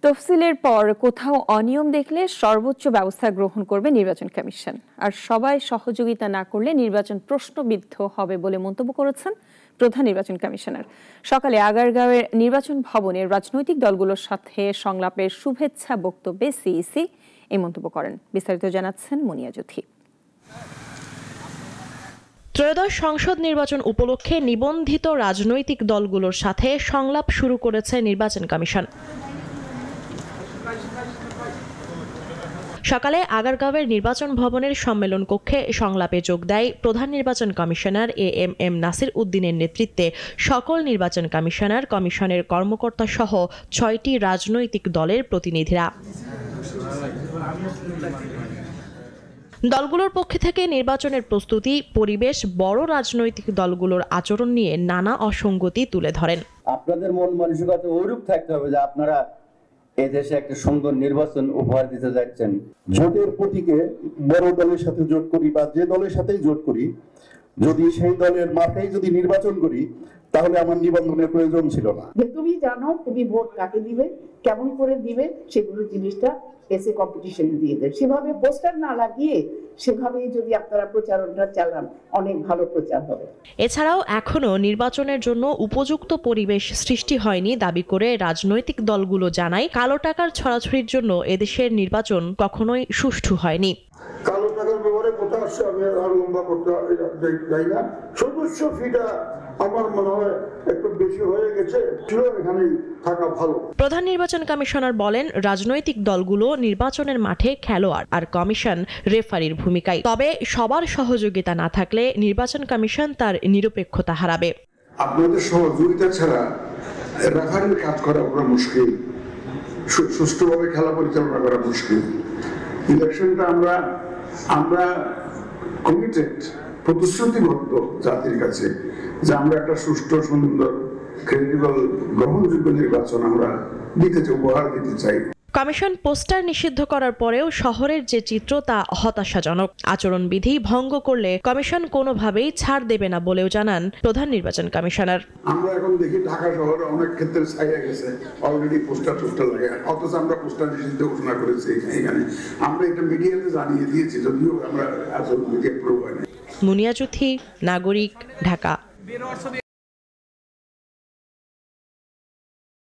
তফসিলের পর কোথাও অনিয়ম দেখলে সর্বোচ্চ ব্যবস্থা গ্রহণ করবে নির্বাচন কমিশন। আর সবাই সহযোগিতা না করলে নির্বাচন প্রশ্নবিদ্ধ হবে বলে মন্তব্য করেছেন প্রধান নির্বাচন কমিশনার। সকালে আগারগাঁওয়ের নির্বাচন ভবনে রাজনৈতিক দলগুলোর সাথে সংলাপের শুভেচ্ছা বক্তব্যে সিইসি এই মন্তব্য করেন। বিস্তারিত জানাচ্ছেন মুনিয়া জ্যোতি। ত্রয়োদশ সংসদ নির্বাচন উপলক্ষে নিবন্ধিত রাজনৈতিক দলগুলোর সাথে সংলাপ শুরু করেছে নির্বাচন কমিশন। সকালে আগারগাঁওয়ের নির্বাচন ভবনের সম্মেলন কক্ষে সংলাপে যোগ দেয় প্রধান নির্বাচন কমিশনার এএমএম নাসির উদ্দিনের নেতৃত্বে সকল নির্বাচন কমিশনার, কমিশনের কর্মকর্তা সহ ৬টি রাজনৈতিক দলের প্রতিনিধিরা। দলগুলোর পক্ষ থেকে নির্বাচনের প্রস্তুতি, পরিবেশ, বড় রাজনৈতিক দলগুলোর আচরণ নিয়ে নানা অসঙ্গতি তুলে ধরেন। আপনাদের মন মানসিকতা ওইরূপ থাকতে হবে যে আপনারা এদেশে একটা সুন্দর নির্বাচন উপহার দিতে যাচ্ছেন। জোটের প্রতীকে বড় দলের সাথে জোট করি বা যে দলের সাথেই জোট করি, যদি সেই দলের মার্কাই যদি নির্বাচন করি তাহলে আমার নিবন্ধনের প্রয়োজন ছিল না। তুমি জানো তুমি ভোট কাকে দিবে, কেমন করে দিবে, সেগুলো জিনিসটা এসে কম্পিটিশনে দিয়ে দেয়। সেভাবে পোস্টার না লাগিয়ে সেভাবে যদি আপনারা প্রচারণা চালান, অনেক ভালো প্রচার হবে। এছাড়াও এখনো নির্বাচনের জন্য উপযুক্ত পরিবেশ সৃষ্টি হয়নি দাবি করে রাজনৈতিক দলগুলো জানায়, কালো টাকার ছড়াছড়ির জন্য এদেশের নির্বাচন কখনোই সুষ্ঠু হয়নি। কালো টাকার ব্যাপারে কথা আসছে, আমি আর লম্বা করতে যাই না। সদস্য ফিটা আমার মনে হয় একটু বেশি হয়ে গেছে, এখানে থাকা ভালো। প্রধান নির্বাচন কমিশনার বলেন, রাজনৈতিক দলগুলো নির্বাচনের মাঠে খেলোয়াড় আর কমিশন রেফারির ভূমিকায়। তবে সবার সহযোগিতা না থাকলে নির্বাচন কমিশন তার নিরপেক্ষতা হারাবে। আপনাদের সহযোগিতা ছাড়া রেফারির কাজ করা মুশকিল, সুষ্ঠুভাবে খেলা পরিচালনা করা মুশকিল। ইলেকশনটা আমরা কমিটেড, প্রতিশ্রুতিবদ্ধ জাতির কাছে যে আমরা একটা সুষ্ঠু, সুন্দর, ক্রেডিবল, গ্রহণযোগ্য নির্বাচন আমরা উপহার দিতে চাই। কমিশন পোস্টার নিষিদ্ধ করার পরেও শহরের যে চিত্র তা হতাশাজনক। আচরণবিধি ভঙ্গ করলে কমিশন কোনোভাবেই ছাড় দেবে না বলেও জানান প্রধান নির্বাচন কমিশনার। আমরা এখন দেখি ঢাকা শহরে অনেক ক্ষেত্রে ছাইয়া গেছে অলরেডি পোস্টার লাগে, অথচ আমরা পোস্টার নিষিদ্ধ ঘোষণা করেছি এখানে। আমরা এটা মিডিয়াতে জানিয়ে দিয়েছি, যদিও আমরা মিডিয়া প্রুভ হয়নি। মুনিয়া জ্যোতি, নাগরিক, ঢাকা।